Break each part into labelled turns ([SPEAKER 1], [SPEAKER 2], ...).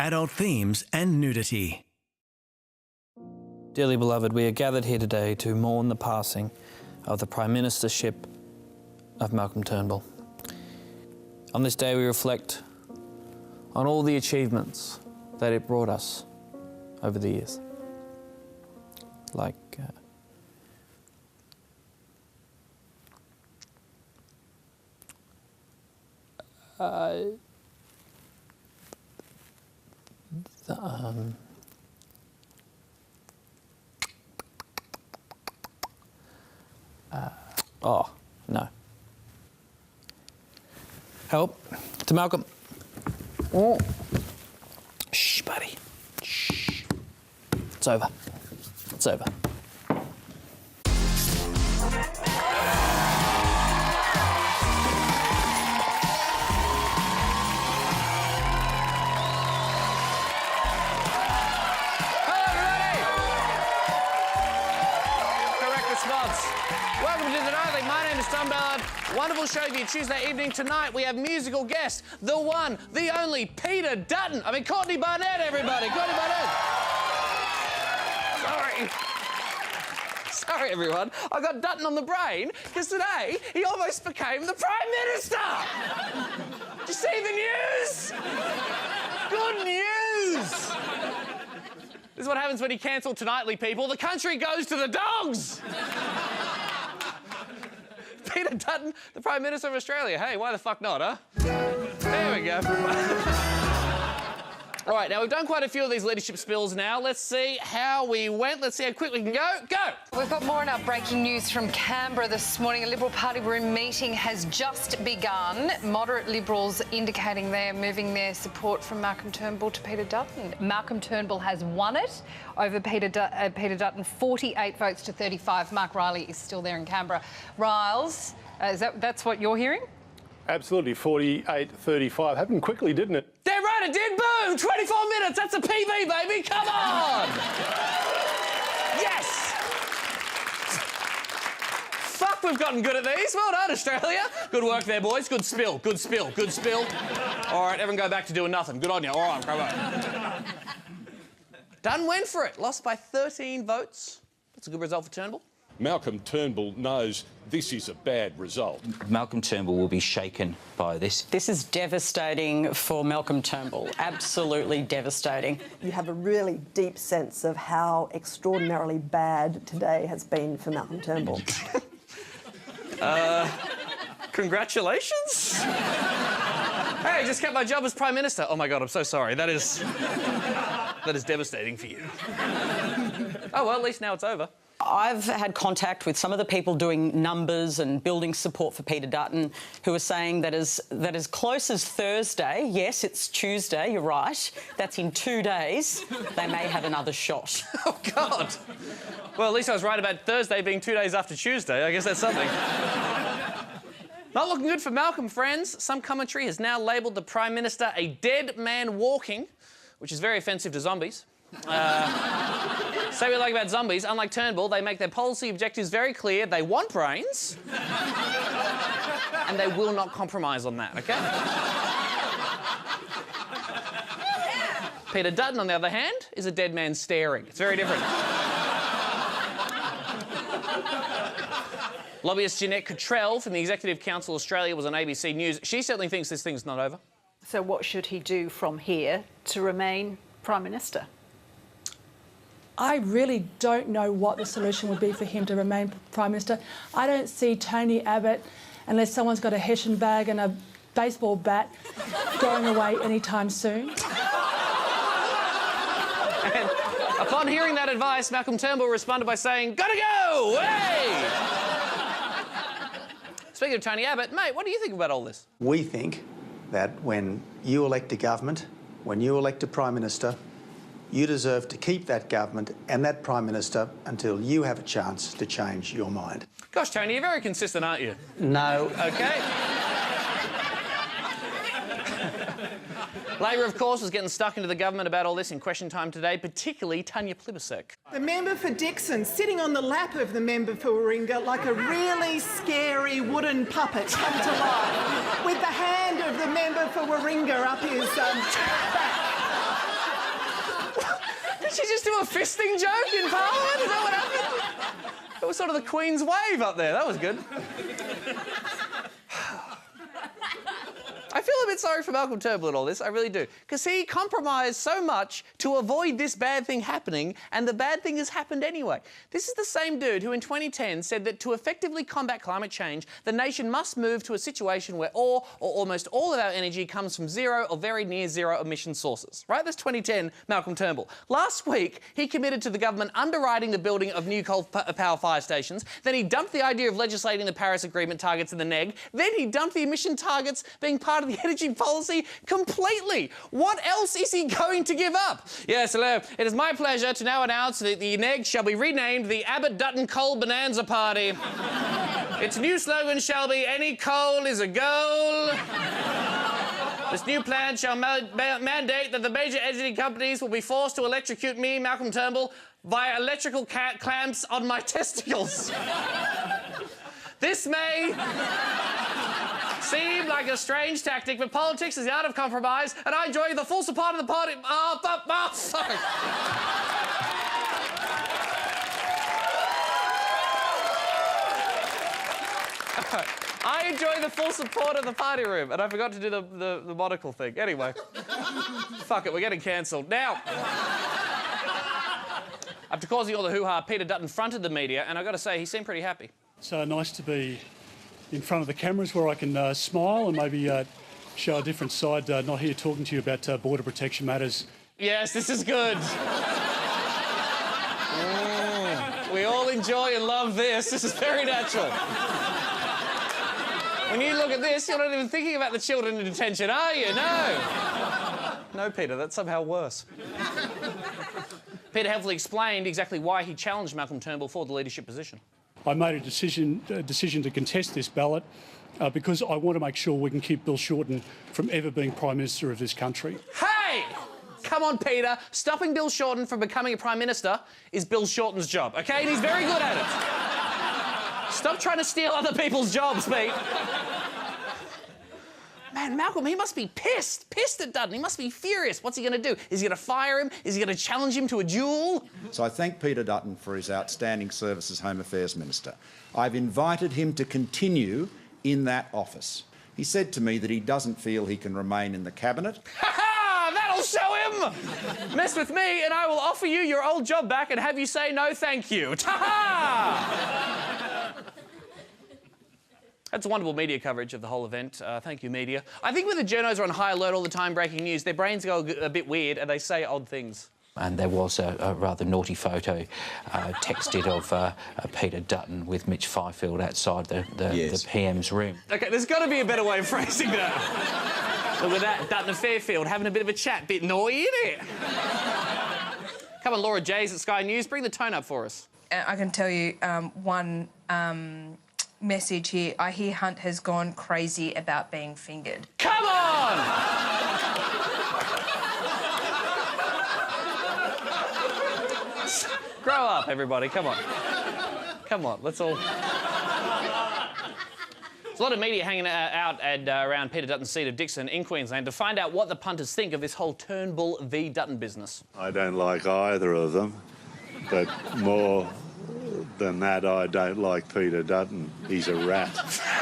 [SPEAKER 1] adult themes and nudity.
[SPEAKER 2] Dearly beloved, we are gathered here today to mourn the passing of the Prime Ministership of Malcolm Turnbull. On this day we reflect on all the achievements that it brought us over the years. Like oh, no. Help to Malcolm. Oh. Shh, buddy. Shh. It's over. It's over.
[SPEAKER 3] Welcome to The Nightly. My name is Ballard. Wonderful show for you Tuesday evening. Tonight we have musical guest, the one, the only, Peter Dutton. Courtney Barnett, everybody. Courtney Barnett. Sorry, everyone. I got Dutton on the brain because today he almost became the Prime Minister. Did you see the news? Good news. This is what happens when you cancel Tonightly, people. The country goes to the dogs. Peter Dutton, the Prime Minister of Australia. Hey, why the fuck not, huh? There we go. All right, now we've done quite a few of these leadership spills now. Let's see how we went. Let's see how quick we can go. Go!
[SPEAKER 4] We've got more in our breaking news from Canberra this morning. A Liberal Party room meeting has just begun. Moderate Liberals indicating they're moving their support from Malcolm Turnbull to Peter Dutton. Malcolm Turnbull has won it over Peter Dutton, 48 votes to 35. Mark Riley is still there in Canberra. Riles, that's what you're hearing?
[SPEAKER 5] Absolutely, 48-35. Happened quickly, didn't it?
[SPEAKER 3] Damn right it did, boom! 24 minutes, that's a PB, baby, come on! Yes! Fuck, we've gotten good at these. Well done, Australia. Good work there, boys. Good spill, good spill, good spill. All right, everyone go back to doing nothing. Good on you. All right, come on. Dutton went for it. Lost by 13 votes. That's a good result for Turnbull.
[SPEAKER 6] Malcolm Turnbull knows this is a bad result.
[SPEAKER 7] Malcolm Turnbull will be shaken by this.
[SPEAKER 8] This is devastating for Malcolm Turnbull, absolutely devastating.
[SPEAKER 9] You have a really deep sense of how extraordinarily bad today has been for Malcolm Turnbull.
[SPEAKER 3] Congratulations. Hey, I just kept my job as Prime Minister. Oh my God, I'm so sorry. That is devastating for you. Oh, well, at least now it's over.
[SPEAKER 8] I've had contact with some of the people doing numbers and building support for Peter Dutton who are saying that as close as Thursday, yes, it's Tuesday, you're right, that's in 2 days, they may have another shot.
[SPEAKER 3] Oh, God. Well, at least I was right about Thursday being 2 days after Tuesday. I guess that's something. Not looking good for Malcolm, friends. Some commentary has now labelled the Prime Minister a dead man walking, which is very offensive to zombies. Say what you like about zombies, unlike Turnbull, they make their policy objectives very clear. They want brains, and they will not compromise on that, OK? Peter Dutton, on the other hand, is a dead man staring. It's very different. Lobbyist Jeanette Cottrell from the Executive Council Australia was on ABC News. She certainly thinks this thing's not over.
[SPEAKER 10] So what should he do from here to remain Prime Minister?
[SPEAKER 11] I really don't know what the solution would be for him to remain Prime Minister. I don't see Tony Abbott, unless someone's got a Hessian bag and a baseball bat, going away anytime soon.
[SPEAKER 3] And upon hearing that advice, Malcolm Turnbull responded by saying, "Gotta go! Hey!" Speaking of Tony Abbott, mate, what do you think about all this?
[SPEAKER 12] We think that when you elect a government, when you elect a Prime Minister, you deserve to keep that government and that Prime Minister until you have a chance to change your mind.
[SPEAKER 3] Gosh, Tony, you're very consistent, aren't you?
[SPEAKER 12] No.
[SPEAKER 3] OK. Labor, of course, was getting stuck into the government about all this in question time today, particularly Tanya Plibersek.
[SPEAKER 13] The member for Dixon sitting on the lap of the member for Warringah like a really scary wooden puppet come to life, with the hand of the member for Warringah up his back.
[SPEAKER 3] Did she just do a fisting joke in Parliament? Is that what happened? It was sort of the Queen's wave up there. That was good. I feel a bit sorry for Malcolm Turnbull in all this, I really do. Because he compromised so much to avoid this bad thing happening, and the bad thing has happened anyway. This is the same dude who in 2010 said that to effectively combat climate change, the nation must move to a situation where all or almost all of our energy comes from zero or very near zero emission sources. Right? That's 2010 Malcolm Turnbull. Last week, he committed to the government underwriting the building of new coal power fire stations. Then he dumped the idea of legislating the Paris Agreement targets in the neg. Then he dumped the emission targets being part of the energy policy completely. What else is he going to give up? Yes, hello. It is my pleasure to now announce that the neg shall be renamed the Abbott-Dutton Coal Bonanza Party. Its new slogan shall be, any coal is a goal. This new plan shall mandate that the major energy companies will be forced to electrocute me, Malcolm Turnbull, via electrical clamps on my testicles. This may seem like a strange tactic, but politics is the art of compromise, and I enjoy the full support of the party. Sorry. I enjoy the full support of the party room, and I forgot to do the monocle thing. Anyway, fuck it, we're getting cancelled. Now, after causing all the hoo-ha, Peter Dutton fronted the media, and I've got to say, he seemed pretty happy.
[SPEAKER 5] It's nice to be in front of the cameras where I can smile and maybe show a different side, not here talking to you about border protection matters.
[SPEAKER 3] Yes, this is good. We all enjoy and love this. This is very natural. When you look at this, you're not even thinking about the children in detention, are you? No. No, Peter, that's somehow worse. Peter helpfully explained exactly why he challenged Malcolm Turnbull for the leadership position.
[SPEAKER 5] I made a decision to contest this ballot because I want to make sure we can keep Bill Shorten from ever being Prime Minister of this country.
[SPEAKER 3] Hey! Come on, Peter. Stopping Bill Shorten from becoming a Prime Minister is Bill Shorten's job, OK? And he's very good at it. Stop trying to steal other people's jobs, Pete. Man, Malcolm, he must be pissed at Dutton. He must be furious. What's he going to do? Is he going to fire him? Is he going to challenge him to a duel?
[SPEAKER 14] So I thank Peter Dutton for his outstanding service as Home Affairs Minister. I've invited him to continue in that office. He said to me that he doesn't feel he can remain in the Cabinet.
[SPEAKER 3] Ha-ha! That'll show him! Mess with me and I will offer you your old job back and have you say no thank you. Ta-ha! That's wonderful media coverage of the whole event. Thank you, media. I think when the journos are on high alert all the time breaking news, their brains go a bit weird and they say odd things.
[SPEAKER 7] And there was a rather naughty photo texted of Peter Dutton with Mitch Fifield outside the PM's room.
[SPEAKER 3] OK, there's got to be a better way of phrasing that. Look at that, Dutton and Fairfield having a bit of a chat. Bit naughty, isn't it? Come on, Laura Jays at Sky News, bring the tone up for us.
[SPEAKER 15] I can tell you one message here. I hear Hunt has gone crazy about being fingered.
[SPEAKER 3] Come on! Grow up, everybody. Come on. Come on, let's all... There's a lot of media hanging out and around Peter Dutton's seat of Dixon in Queensland to find out what the punters think of this whole Turnbull v Dutton business.
[SPEAKER 16] I don't like either of them, but more than that, I don't like Peter Dutton. He's a rat.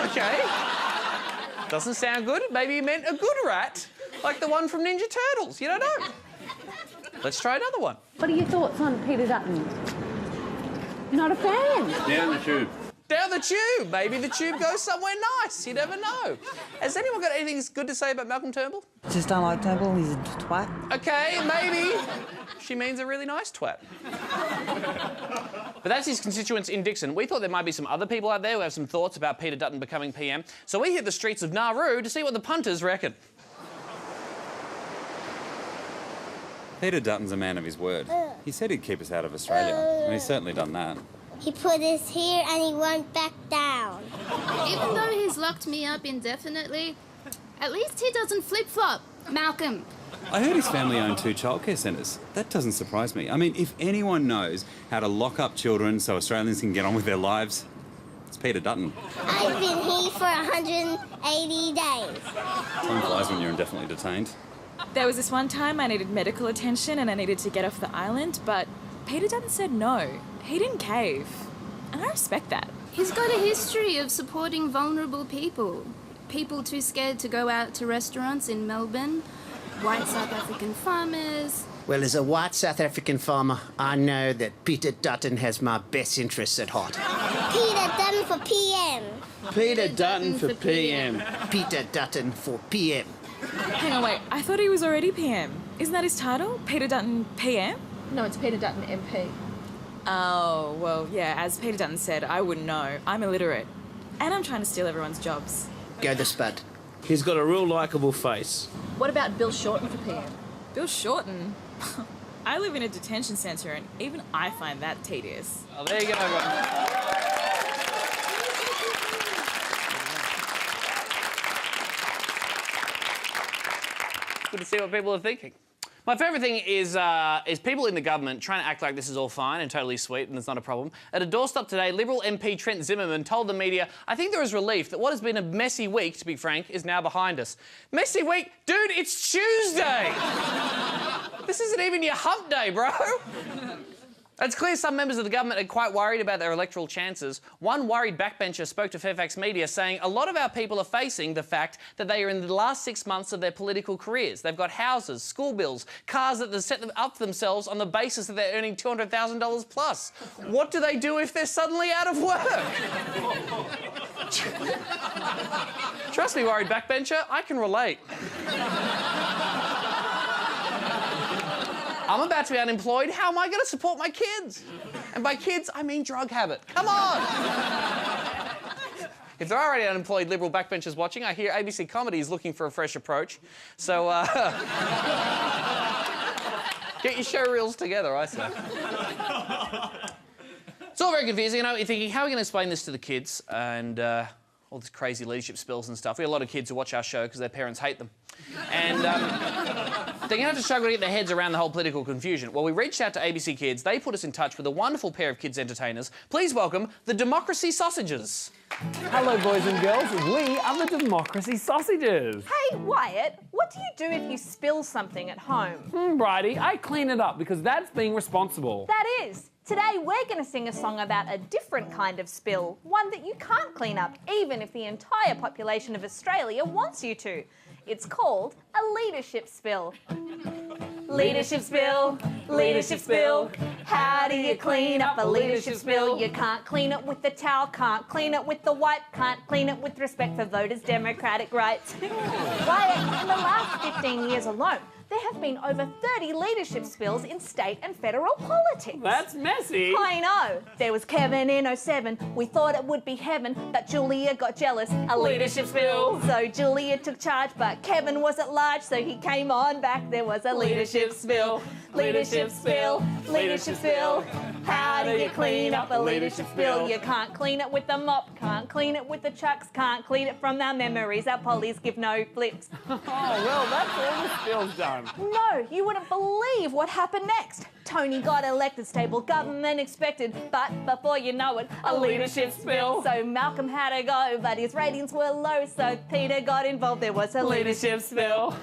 [SPEAKER 3] OK. Doesn't sound good. Maybe he meant a good rat, like the one from Ninja Turtles. You don't know. Let's try another one.
[SPEAKER 17] What are your thoughts on Peter Dutton? Not a fan?
[SPEAKER 16] Down the tube.
[SPEAKER 3] Down the tube. Maybe the tube goes somewhere nice. You never know. Has anyone got anything good to say about Malcolm Turnbull?
[SPEAKER 18] Just don't like Turnbull. He's a twat.
[SPEAKER 3] OK, maybe she means a really nice twat. But that's his constituents in Dixon. We thought there might be some other people out there who have some thoughts about Peter Dutton becoming PM. So we hit the streets of Nauru to see what the punters reckon.
[SPEAKER 19] Peter Dutton's a man of his word. He said he'd keep us out of Australia, and he's certainly done that.
[SPEAKER 20] He put us here and he went back down.
[SPEAKER 21] Even though he's locked me up indefinitely, at least he doesn't flip-flop. Malcolm.
[SPEAKER 19] I heard his family owned 2 childcare centres. That doesn't surprise me. I mean, if anyone knows how to lock up children so Australians can get on with their lives, it's Peter Dutton.
[SPEAKER 20] I've been here for 180 days.
[SPEAKER 19] Time flies when you're indefinitely detained.
[SPEAKER 1] There was this one time I needed medical attention and I needed to get off the island, but Peter Dutton said no. He didn't cave. And I respect that.
[SPEAKER 21] He's got a history of supporting vulnerable people. People too scared to go out to restaurants in Melbourne, white South African farmers.
[SPEAKER 22] Well, as a white South African farmer, I know that Peter Dutton has my best interests at heart.
[SPEAKER 20] Peter Dutton for PM.
[SPEAKER 22] Peter Dutton for PM. Peter Dutton for PM.
[SPEAKER 1] Hang on, wait. I thought he was already PM. Isn't that his title? Peter Dutton PM?
[SPEAKER 10] No, it's Peter Dutton MP.
[SPEAKER 1] Oh, well, yeah, as Peter Dutton said, I wouldn't know. I'm illiterate. And I'm trying to steal everyone's jobs.
[SPEAKER 22] Go the spud.
[SPEAKER 23] He's got a real likeable face.
[SPEAKER 10] What about Bill Shorten for PM?
[SPEAKER 1] Bill Shorten? I live in a detention centre and even I find that tedious.
[SPEAKER 3] Oh, there you go, everyone. Good to see what people are thinking. My favourite thing is people in the government trying to act like this is all fine and totally sweet and it's not a problem. At a doorstop today, Liberal MP Trent Zimmerman told the media, I think there is relief that what has been a messy week, to be frank, is now behind us. Messy week? Dude, it's Tuesday! This isn't even your hump day, bro. It's clear some members of the government are quite worried about their electoral chances. One worried backbencher spoke to Fairfax Media saying a lot of our people are facing the fact that they are in the last 6 months of their political careers. They've got houses, school bills, cars that they've set them up for themselves on the basis that they're earning $200,000 plus. What do they do if they're suddenly out of work? Trust me, worried backbencher, I can relate. I'm about to be unemployed. How am I going to support my kids? And by kids, I mean drug habit. Come on! If there are already unemployed Liberal backbenchers watching, I hear ABC Comedy is looking for a fresh approach. So, get your show reels together, I say. It's all very confusing. You know, you're thinking, how are we going to explain this to the kids? And all these crazy leadership spills and stuff. We have a lot of kids who watch our show because their parents hate them. And they're going to have to struggle to get their heads around the whole political confusion. Well, we reached out to ABC Kids. They put us in touch with a wonderful pair of kids entertainers. Please welcome the Democracy Sausages.
[SPEAKER 24] Hello, boys and girls. We are the Democracy Sausages.
[SPEAKER 25] Hey, Wyatt, what do you do if you spill something at home?
[SPEAKER 24] Bridie, I clean it up because that's being responsible.
[SPEAKER 25] That is. Today, we're going to sing a song about a different kind of spill, one that you can't clean up, even if the entire population of Australia wants you to. It's called a leadership spill. Leadership spill, leadership spill. How do you clean up a leadership spill? You can't clean it with the towel, can't clean it with the wipe, can't clean it with respect for voters' democratic rights. Wyatt, in the last 15 years alone, there have been over 30 leadership spills in state and federal politics.
[SPEAKER 24] That's messy.
[SPEAKER 25] I know. There was Kevin in 07. We thought it would be heaven, but Julia got jealous. A leadership spill. So Julia took charge, but Kevin was at large, so he came on back. There was a leadership spill. Leadership spill. Leadership spill. How do you clean up a leadership spill? You can't clean it with the mop, can't clean it with the chucks, can't clean it from our memories. Our pollies give no flicks.
[SPEAKER 24] Oh, well, that's all the spill's done.
[SPEAKER 25] No, you wouldn't believe what happened next. Tony got elected, stable government expected, but before you know it, a leadership spill. So Malcolm had to go, but his ratings were low, so Peter got involved. There was a leadership spill.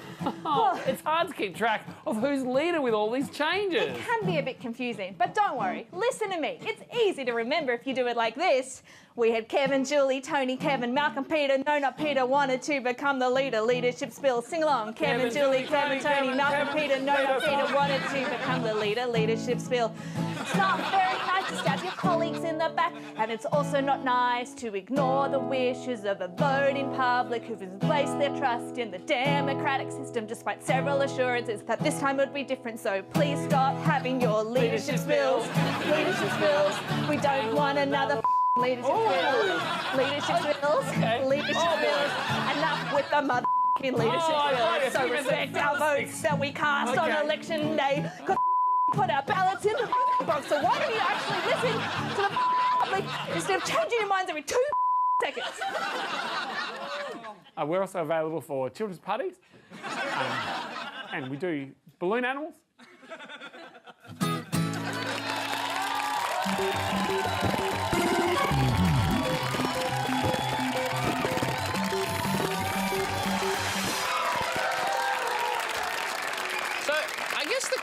[SPEAKER 24] Oh, it's hard to keep track of who's leader with all these changes.
[SPEAKER 25] It can be a bit confusing, but don't worry. Listen to me. It's easy to remember if you do it like this. We had Kevin, Julie, Tony, Kevin, Malcolm, Peter. No, not Peter, wanted to become the leader. Leadership spill. Sing along. Kevin, Julie, Kevin, Tony, Malcolm, Peter. No, not Peter, wanted to become the leader. Leadership spill. It's not very nice to stab your colleagues in the back, and it's also not nice to ignore the wishes of a voting public who've placed their trust in the democratic system, despite several assurances that this time would be different. So please stop having your leadership spills. Leadership spills. We don't want another leadership spills. Leadership spills. Leadership spills. Enough with the mother-f***ing leadership spills. So respect our votes that we cast on election day. Put our ballots in the box. So why don't you actually listen to the public instead of changing your minds every 2 seconds?
[SPEAKER 24] We're also available for children's parties. And we do balloon animals.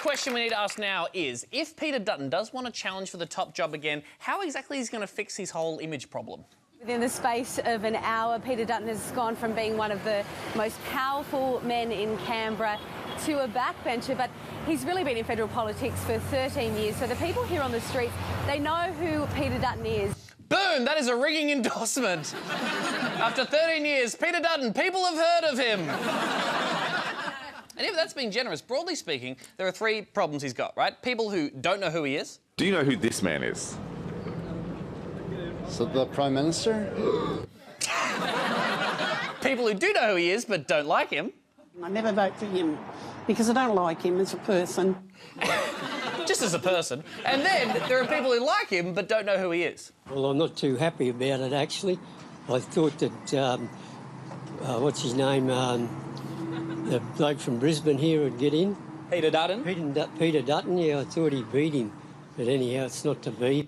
[SPEAKER 3] question we need to ask now is, if Peter Dutton does want to challenge for the top job again, how exactly is he going to fix his whole image problem?
[SPEAKER 17] Within the space of an hour, Peter Dutton has gone from being one of the most powerful men in Canberra to a backbencher, but he's really been in federal politics for 13 years, so the people here on the streets, they know who Peter Dutton is.
[SPEAKER 3] Boom! That is a ringing endorsement. After 13 years, Peter Dutton, people have heard of him. And if that's being generous, broadly speaking, there are three problems he's got, right? People who don't know who he is.
[SPEAKER 2] Do you know who this man is?
[SPEAKER 4] So the Prime Minister?
[SPEAKER 3] People who do know who he is but don't like him.
[SPEAKER 6] I never vote for him because I don't like him as a person.
[SPEAKER 3] Just as a person. And then there are people who like him but don't know who he is.
[SPEAKER 8] Well, I'm not too happy about it, actually. I thought that, what's his name, the bloke from Brisbane here would get in.
[SPEAKER 3] Peter Dutton?
[SPEAKER 8] Peter Dutton, yeah, I thought he beat him. But anyhow, it's not to be.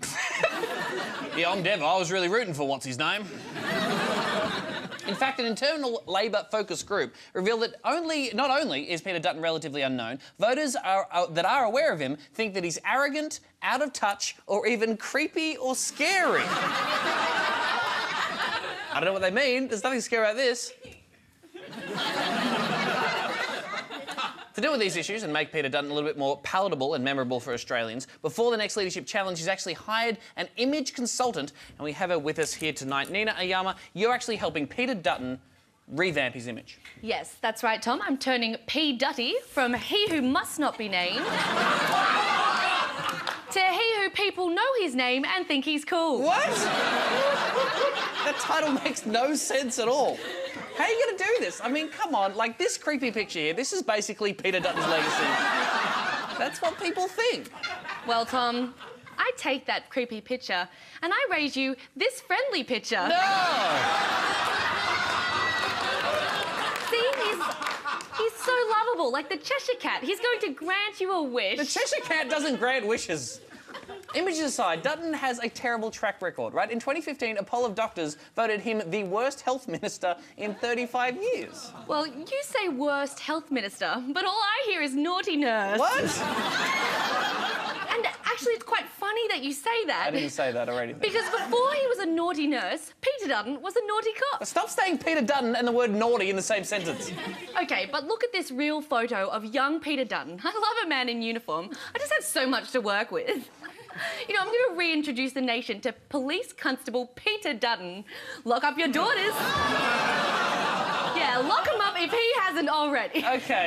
[SPEAKER 3] Yeah, I'm Dev. I was really rooting for what's his name. In fact, an internal Labor focus group revealed that not only is Peter Dutton relatively unknown, voters that are aware of him think that he's arrogant, out of touch, or even creepy or scary. I don't know what they mean. There's nothing scary about this. To deal with these issues and make Peter Dutton a little bit more palatable and memorable for Australians, before the next leadership challenge, he's actually hired an image consultant, and we have her with us here tonight. Nina Ayama, you're actually helping Peter Dutton revamp his image.
[SPEAKER 9] Yes, that's right, Tom. I'm turning P. Dutty from he who must not be named to he who people know his name and think he's cool.
[SPEAKER 3] What? That title makes no sense at all. How are you going to do this? I mean, come on, like this creepy picture here, this is basically Peter Dutton's legacy. That's what people think.
[SPEAKER 9] Well, Tom, I take that creepy picture and I raise you this friendly picture.
[SPEAKER 3] No!
[SPEAKER 9] See, he's so lovable, like the Cheshire Cat. He's going to grant you a wish.
[SPEAKER 3] The Cheshire Cat doesn't grant wishes. Images aside, Dutton has a terrible track record, right? In 2015, a poll of doctors voted him the worst health minister in 35 years.
[SPEAKER 9] Well, you say worst health minister, but all I hear is naughty nurse.
[SPEAKER 3] What?
[SPEAKER 9] And actually, it's quite funny that you say that.
[SPEAKER 3] I didn't say that or anything.
[SPEAKER 9] Because before he was a naughty nurse, Peter Dutton was a naughty cop.
[SPEAKER 3] Stop saying Peter Dutton and the word naughty in the same sentence.
[SPEAKER 9] OK, but look at this real photo of young Peter Dutton. I love a man in uniform. I just have so much to work with. You know, I'm going to reintroduce the nation to Police Constable Peter Dutton. Lock up your daughters. Yeah, lock him up if he hasn't already.
[SPEAKER 3] OK.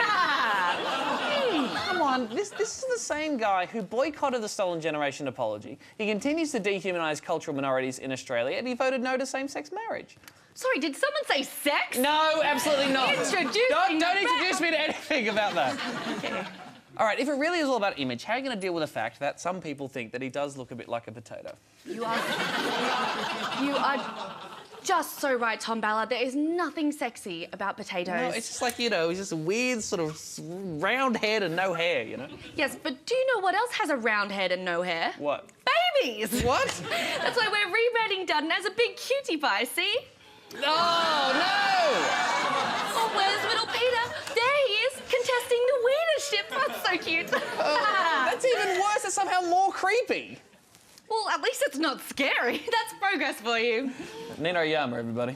[SPEAKER 3] Come on, this is the same guy who boycotted the Stolen Generation apology. He continues to dehumanise cultural minorities in Australia, and he voted no to same-sex marriage.
[SPEAKER 9] Sorry, did someone say sex?
[SPEAKER 3] No, absolutely not. Don't introduce me to anything about that.
[SPEAKER 9] Okay.
[SPEAKER 3] All right, if it really is all about image, how are you going to deal with the fact that some people think that he does look a bit like a potato?
[SPEAKER 9] You are just so right, Tom Ballard. There is nothing sexy about potatoes.
[SPEAKER 3] No, it's just like, you know, he's just a weird sort of round head and no hair, you know?
[SPEAKER 9] Yes, but do you know what else has a round head and no hair?
[SPEAKER 3] What?
[SPEAKER 9] Babies!
[SPEAKER 3] What?
[SPEAKER 9] That's why we're rebranding Dutton as a big cutie pie, see?
[SPEAKER 3] Oh, no!
[SPEAKER 9] Oh, where's little Peter? There he is, contesting the leadership. That's so cute.
[SPEAKER 3] That's even worse. That's somehow more creepy.
[SPEAKER 9] Well, at least it's not scary. That's progress for you.
[SPEAKER 3] Nina Ayama, everybody.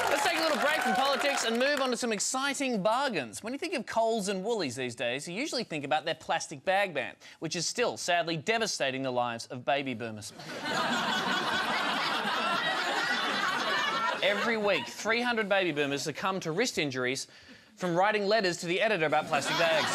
[SPEAKER 3] Let's take a little break from politics and move on to some exciting bargains. When you think of Coles and Woolies these days, you usually think about their plastic bag ban, which is still sadly devastating the lives of baby boomers. Every week, 300 baby boomers succumb to wrist injuries from writing letters to the editor about plastic bags.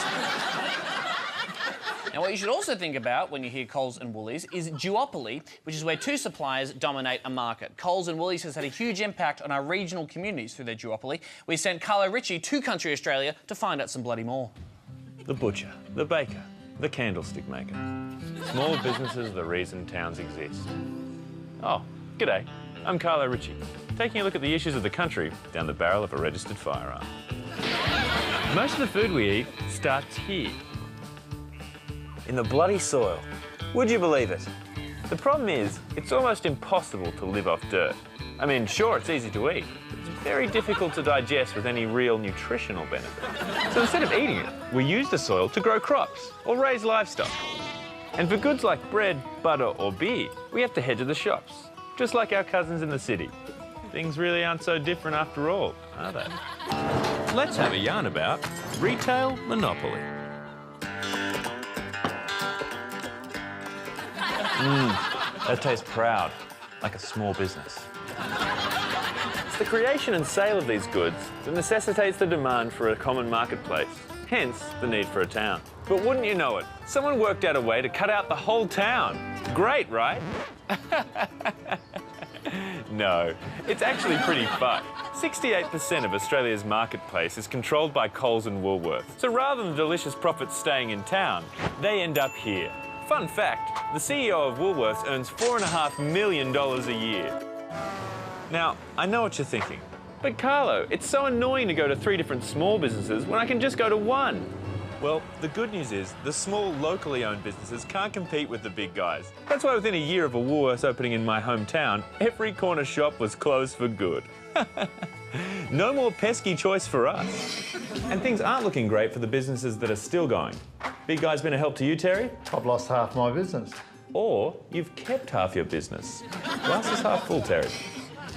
[SPEAKER 3] Now, what you should also think about when you hear Coles and Woolies is duopoly, which is where two suppliers dominate a market. Coles and Woolies has had a huge impact on our regional communities through their duopoly. We sent Carlo Ritchie to country Australia to find out some bloody more.
[SPEAKER 26] The butcher, the baker, the candlestick maker. Small businesses are the reason towns exist. Oh, g'day. I'm Carlo Ritchie, taking a look at the issues of the country down the barrel of a registered firearm. Most of the food we eat starts here. In the bloody soil. Would you believe it? The problem is, it's almost impossible to live off dirt. I mean, sure, it's easy to eat, but it's very difficult to digest with any real nutritional benefit. So instead of eating it, we use the soil to grow crops or raise livestock. And for goods like bread, butter or beer, we have to head to the shops, just like our cousins in the city. Things really aren't so different after all, are they? Let's have a yarn about retail monopoly. That tastes proud, like a small business. It's the creation and sale of these goods that necessitates the demand for a common marketplace, hence the need for a town. But wouldn't you know it, someone worked out a way to cut out the whole town. Great, right? No, it's actually pretty fucked. 68% of Australia's marketplace is controlled by Coles and Woolworths. So rather than delicious profits staying in town, they end up here. Fun fact, the CEO of Woolworths earns $4.5 million a year. Now, I know what you're thinking, but Carlo, it's so annoying to go to 3 different small businesses when I can just go to one. Well, the good news is the small, locally owned businesses can't compete with the big guys. That's why within a year of a Woolworths opening in my hometown, every corner shop was closed for good. No more pesky choice for us. And things aren't looking great for the businesses that are still going. Big guy's been a help to you, Terry?
[SPEAKER 2] I've lost half my business.
[SPEAKER 26] Or you've kept half your business. Glass is half full, Terry.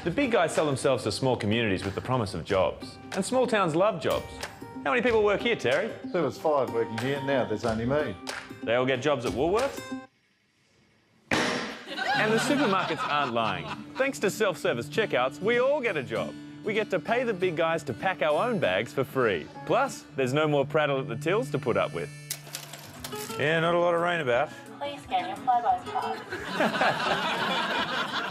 [SPEAKER 26] The big guys sell themselves to small communities with the promise of jobs. And small towns love jobs. How many people work here, Terry?
[SPEAKER 2] There was 5 working here, now there's only me.
[SPEAKER 26] They all get jobs at Woolworths? And the supermarkets aren't lying. Thanks to self-service checkouts, we all get a job. We get to pay the big guys to pack our own bags for free. Plus, there's no more prattle at the tills to put up with. Yeah, not a lot of rain about.
[SPEAKER 4] Please scan your Flybuys card.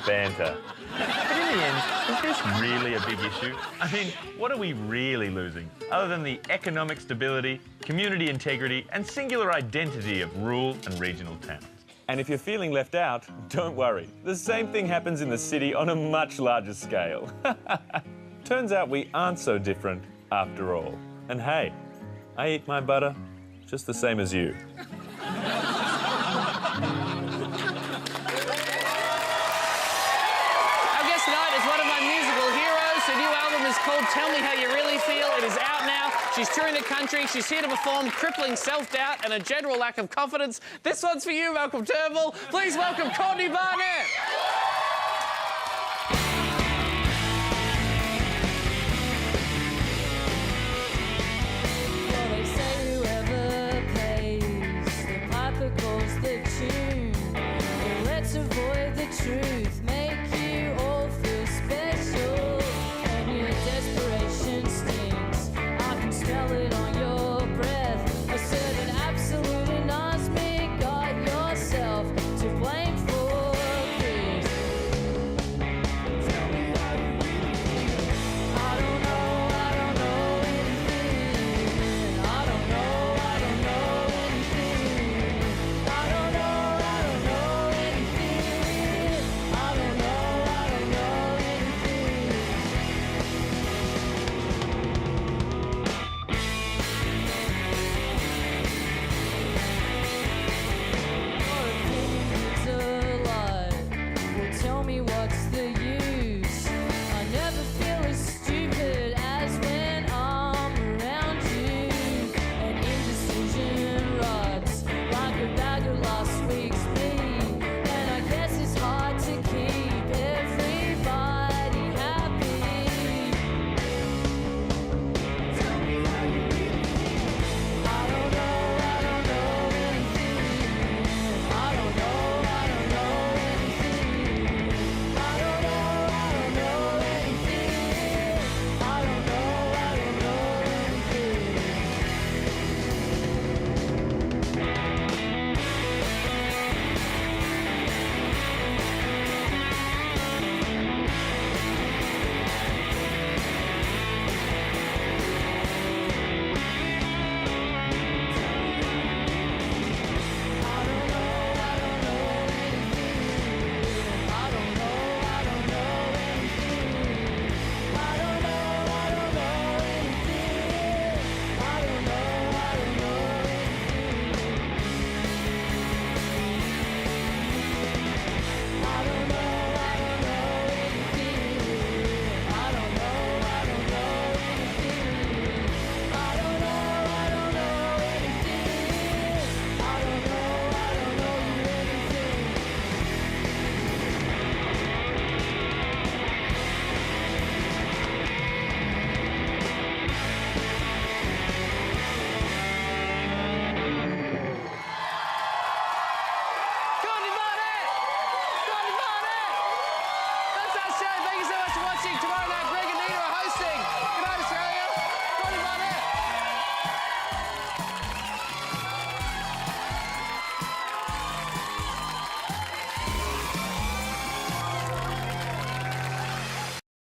[SPEAKER 26] Banter. But in the end, is this really a big issue? I mean, what are we really losing, other than the economic stability, community integrity, and singular identity of rural and regional towns? And if you're feeling left out, don't worry. The same thing happens in the city on a much larger scale. Turns out we aren't so different after all. And hey, I eat my butter just the same as you.
[SPEAKER 3] Called Tell Me How You Really Feel. It is out now. She's touring the country. She's here to perform crippling self-doubt and a general lack of confidence. This one's for you, Malcolm Turnbull. Please welcome Courtney Barnett.